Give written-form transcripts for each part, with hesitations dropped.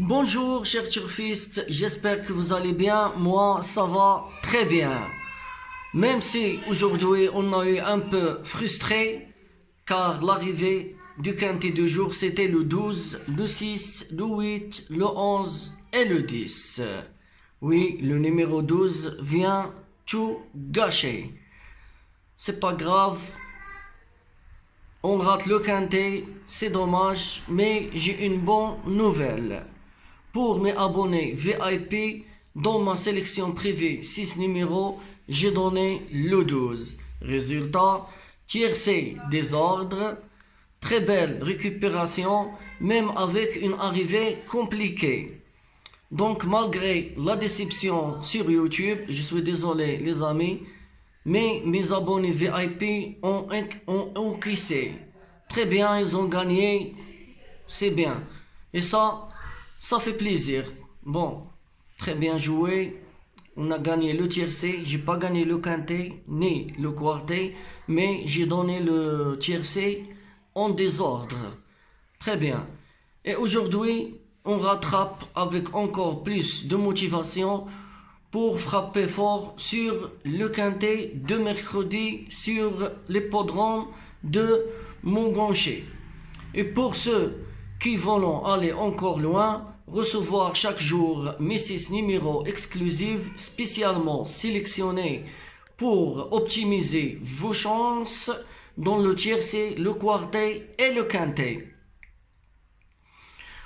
Bonjour chers turfistes, j'espère que vous allez bien, moi ça va très bien. Même si aujourd'hui on a eu un peu frustré, car l'arrivée du quintet du jour c'était le 12, le 6, le 8, le 11 et le 10. Oui, le numéro 12 vient tout gâcher. C'est pas grave, on rate le quintet, c'est dommage, mais j'ai une bonne nouvelle. Pour mes abonnés VIP, dans ma sélection privée 6 numéros, j'ai donné le 12. Résultat, tiercé désordre, très belle récupération, même avec une arrivée compliquée. Donc malgré la déception sur YouTube, je suis désolé les amis, mais mes abonnés VIP ont encaissé. Très bien, ils ont gagné, c'est bien. Et ça fait plaisir. Bon, très bien joué. On a gagné le tiercé. J'ai pas gagné le quintet ni le quartet, mais j'ai donné le tiercé en désordre. Très bien. Et aujourd'hui, on rattrape avec encore plus de motivation pour frapper fort sur le quintet de mercredi sur l'hippodrome de Mongonché. Et pour ceux qui veulent aller encore loin, recevoir chaque jour mes 6 numéros exclusifs spécialement sélectionnés pour optimiser vos chances dans le tiercé, le quartet et le quintet.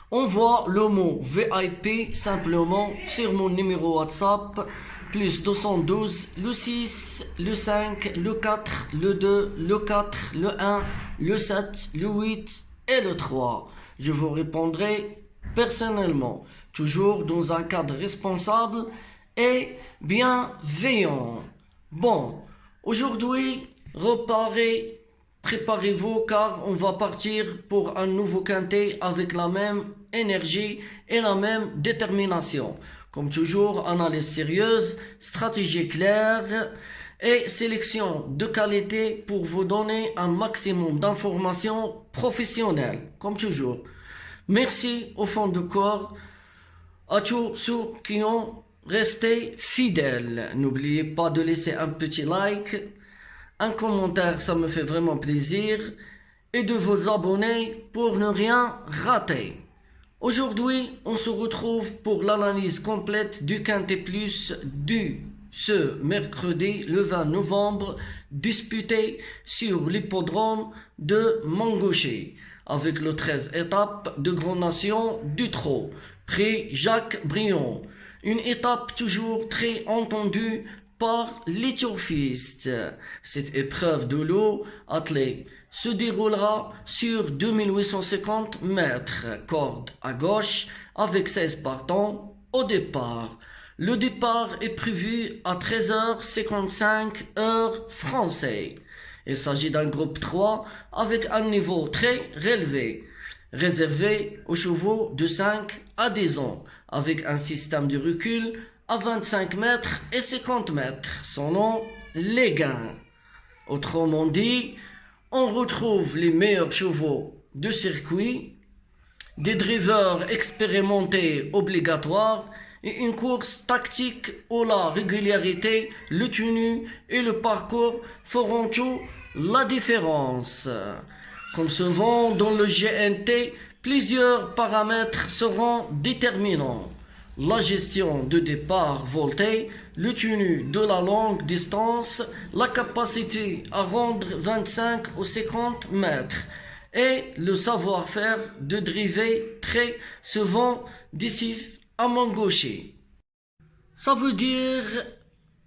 Envoie le mot VIP simplement sur mon numéro WhatsApp plus 212 le 6, le 5, le 4, le 2, le 4, le 1, le 7, le 8 et le 3. Je vous répondrai personnellement, toujours dans un cadre responsable et bienveillant. Bon, aujourd'hui, préparez-vous car on va partir pour un nouveau quintet avec la même énergie et la même détermination. Comme toujours, analyse sérieuse, stratégie claire et sélection de qualité pour vous donner un maximum d'informations professionnelles, comme toujours. Merci au fond du corps à tous ceux qui ont resté fidèles. N'oubliez pas de laisser un petit like, un commentaire, ça me fait vraiment plaisir, et de vous abonner pour ne rien rater. Aujourd'hui, on se retrouve pour l'analyse complète du Quintet Plus ce mercredi le 20 novembre, disputé sur l'hippodrome de Mongonché, avec le 13 étape de Grand Nation du Trot, prix Jacques Brion. Une étape toujours très entendue par les turfistes. Cette épreuve de l'eau attelée se déroulera sur 2850 mètres, corde à gauche, avec 16 partants au départ. Le départ est prévu à 13h55 heure française. Il s'agit d'un groupe 3 avec un niveau très relevé, réservé aux chevaux de 5 à 10 ans, avec un système de recul à 25 mètres et 50 mètres, selon les gains. Autrement dit, on retrouve les meilleurs chevaux de circuit, des drivers expérimentés obligatoires et une course tactique où la régularité, le tenue et le parcours feront tout la différence. Concevant dans le GNT, plusieurs paramètres seront déterminants. La gestion de départ volté, le tenue de la longue distance, la capacité à rendre 25 ou 50 mètres et le savoir-faire de driver très souvent décisif à Mongonché. Ça veut dire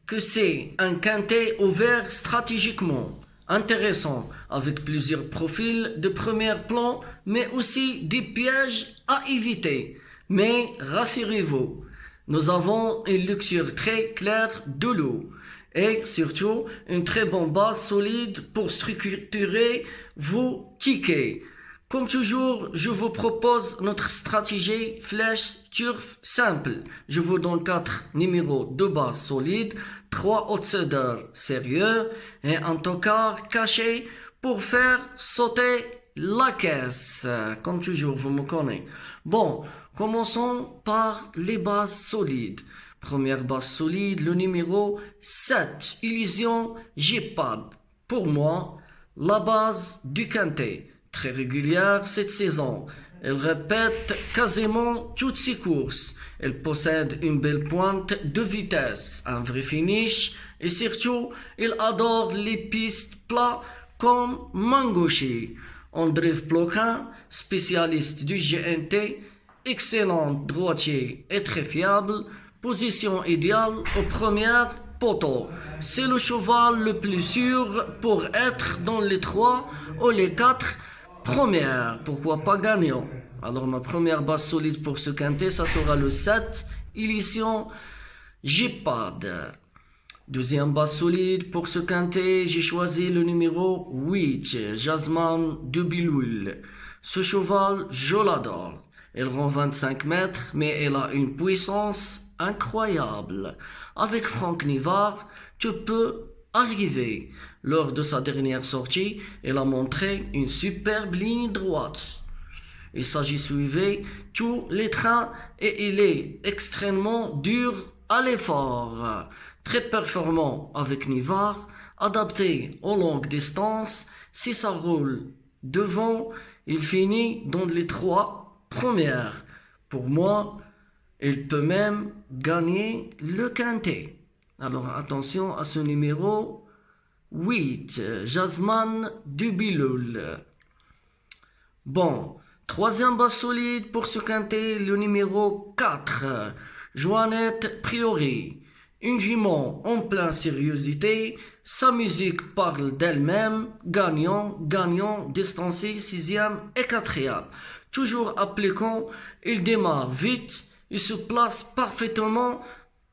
que c'est un quintet ouvert stratégiquement, intéressant, avec plusieurs profils de premier plan, mais aussi des pièges à éviter. Mais rassurez-vous, nous avons une lecture très claire de l'eau et surtout une très bonne base solide pour structurer vos tickets. Comme toujours, je vous propose notre stratégie flèche turf simple. Je vous donne 4 numéros de base solides, 3 outsiders sérieux et un tocard caché pour faire sauter la caisse. Comme toujours, vous me connaissez. Bon, commençons par les bases solides. Première base solide, le numéro 7, Illusion J-Pad. Pour moi, la base du quintet. Très régulière cette saison. Elle répète quasiment toutes ses courses. Elle possède une belle pointe de vitesse, un vrai finish et surtout, il adore les pistes plats comme Mangouchi. André Ploquin, spécialiste du GNT, excellent droitier et très fiable, position idéale au premier poteau. C'est le cheval le plus sûr pour être dans les 3 ou les 4 premières, pourquoi pas gagnant. Alors ma première base solide pour ce quintet, ça sera le 7, Illusion J-Pad. Deuxième base solide pour ce quintet, j'ai choisi le numéro 8, Jasmine de Biloul. Ce cheval, je l'adore. Elle rend 25 mètres, mais elle a une puissance incroyable. Avec Franck Nivard, tu peux arriver. Lors de sa dernière sortie, elle a montré une superbe ligne droite. Il s'agit de suivre tous les trains et il est extrêmement dur à l'effort. Très performant avec Nivard, adapté aux longues distances. Si ça roule devant, il finit dans les 3 premières. Pour moi, il peut même gagner le quintet. Alors attention à ce numéro 8, Jasmine du Biloul. Bon, troisième base solide pour ce quintet, le numéro 4, Joannette Priori. Une jument en pleine sérieuxité, sa musique parle d'elle-même, gagnant, distancé, 6e et 4e. Toujours appliquant, il démarre vite, il se place parfaitement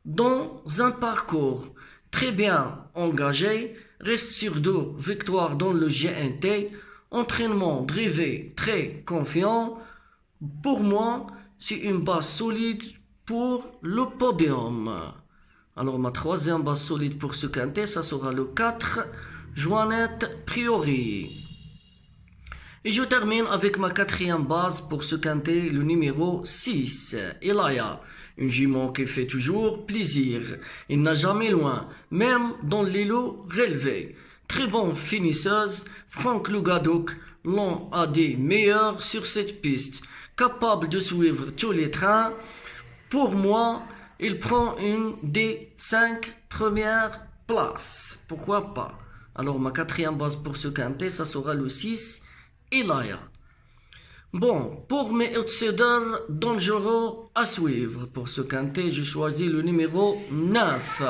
dans un parcours. Très bien engagé, reste sur 2 victoires dans le GNT, entraînement drivé, très confiant. Pour moi, c'est une base solide pour le podium. Alors ma troisième base solide pour ce quintet, ça sera le 4, Joannette Priori. Et je termine avec ma quatrième base pour ce quintet, le numéro 6, Elaya. Une jument qui fait toujours plaisir. Il n'a jamais loin, même dans les lots relevés. Très bonne finisseuse, Franck Lougadouk, l'un a des meilleurs sur cette piste. Capable de suivre tous les trains. Pour moi, il prend une des 5 premières places. Pourquoi pas? Alors ma quatrième base pour ce quintet, ça sera le 6, Elaya. Bon, pour mes outsiders dangereux à suivre pour ce quintet, j'ai choisi le numéro 9,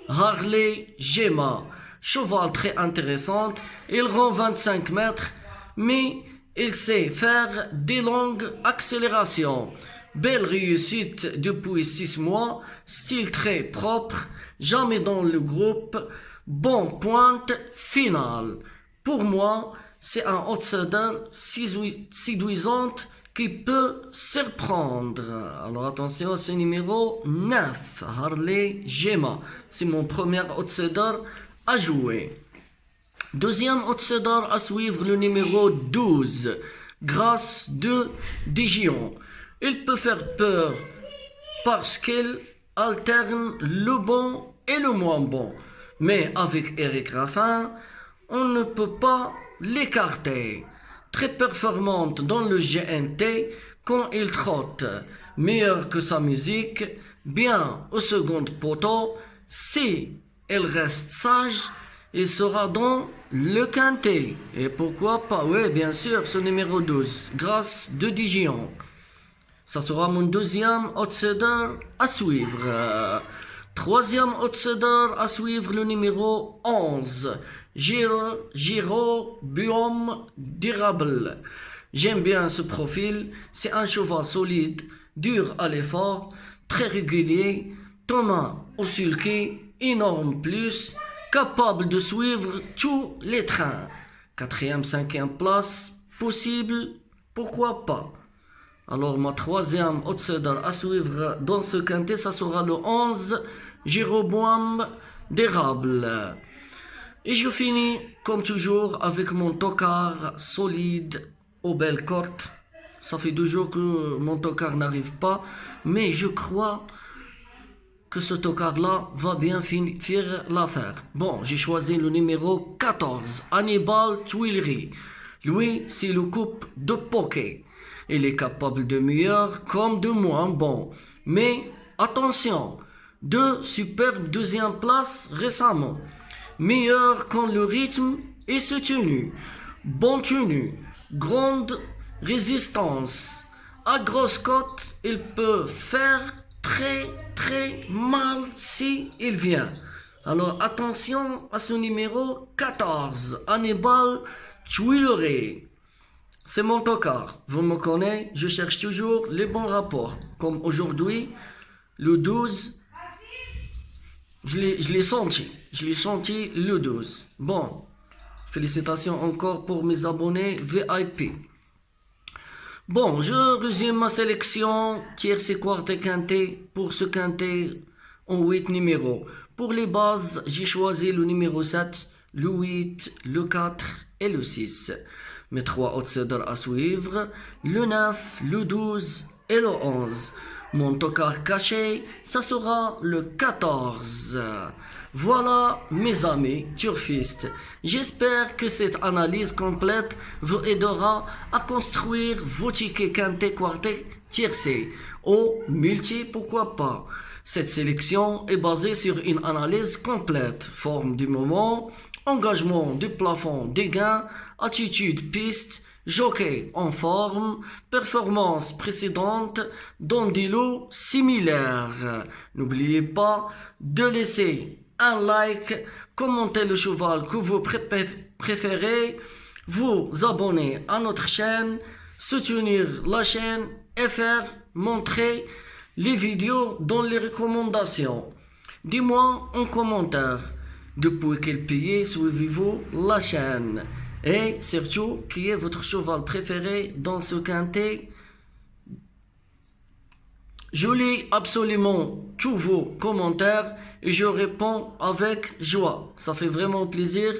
Harley Gemma. Cheval très intéressant, il rend 25 mètres, mais il sait faire des longues accélérations. Belle réussite depuis 6 mois, style très propre, jamais dans le groupe, bon pointe finale. Pour moi, c'est un outsider séduisant qui peut surprendre. Alors attention à ce numéro 9, Harley Gemma. C'est mon premier outsider à jouer. Deuxième outsider à suivre, le numéro 12, Grâce de Dijon. Il peut faire peur parce qu'il alterne le bon et le moins bon. Mais avec Eric Raffin, on ne peut pas l'écarter. Très performante dans le GNT quand il trotte. Meilleure que sa musique, bien au second poteau. Si elle reste sage, il sera dans le quintet. Et pourquoi pas, oui, bien sûr, ce numéro 12, Grâce de Dijon. Ça sera mon deuxième outsider à suivre. Troisième outsider à suivre, le numéro 11, Giro Biome Durable. J'aime bien ce profil, c'est un cheval solide, dur à l'effort, très régulier, Thomas au sulky, énorme plus, capable de suivre tous les trains. 4e, 5e place, possible, pourquoi pas. Alors ma troisième outsider à suivre dans ce quintet, ça sera le 11, Jéroboam d'érable. Et je finis comme toujours avec mon tocard solide aux belles cotes. Ça fait 2 jours que mon tocard n'arrive pas, mais je crois que ce tocard-là va bien finir l'affaire. Bon, j'ai choisi le numéro 14, Hannibal Tuileries. Lui, c'est le couple de poker. Il est capable de meilleur comme de moins bon. Mais attention, 2 superbes deuxième place récemment. Meilleur quand le rythme est soutenu. Bon tenu, grande résistance. À grosse cote, il peut faire très mal si il vient. Alors attention à ce numéro 14, Hannibal Tuileries. C'est mon tocard, vous me connaissez, je cherche toujours les bons rapports. Comme aujourd'hui, le 12, je l'ai senti le 12. Bon, félicitations encore pour mes abonnés VIP. Bon, je résume ma sélection tierce et quarte quintet pour ce quintet en 8 numéros. Pour les bases, j'ai choisi le numéro 7, le 8, le 4 et le 6. Mes 3 outsiders à suivre, le 9, le 12 et le 11. Mon tocard caché, ça sera le 14. Voilà mes amis turfistes. J'espère que cette analyse complète vous aidera à construire vos tickets quintet quartet tiercé ou multi, pourquoi pas. Cette sélection est basée sur une analyse complète, forme du moment, engagement du plafond des gains, attitude piste, jockey en forme, performance précédente dans des lots similaires. N'oubliez pas de laisser un like, commenter le cheval que vous préférez, vous abonner à notre chaîne, soutenir la chaîne et faire montrer les vidéos dans les recommandations. Dis-moi en commentaire depuis quel pays suivez-vous la chaîne et surtout qui est votre cheval préféré dans ce quintet. Je lis absolument tous vos commentaires et je réponds avec joie. Ça fait vraiment plaisir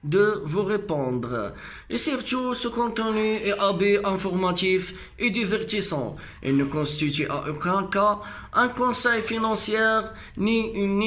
de vous répondre. Et surtout, ce contenu est informatif et divertissant. Il ne constitue à aucun cas un conseil financier ni une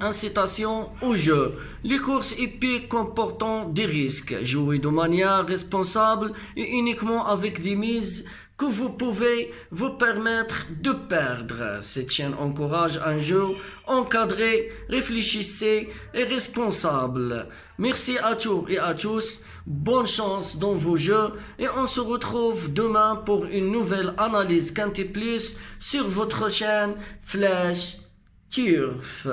incitation au jeu. Les courses hippiques comportant des risques. Jouez de manière responsable et uniquement avec des mises que vous pouvez vous permettre de perdre. Cette chaîne encourage un jeu encadré, réfléchissez et responsable. Merci à tous et à tous. Bonne chance dans vos jeux et on se retrouve demain pour une nouvelle analyse Quintet Plus sur votre chaîne Flash Turf.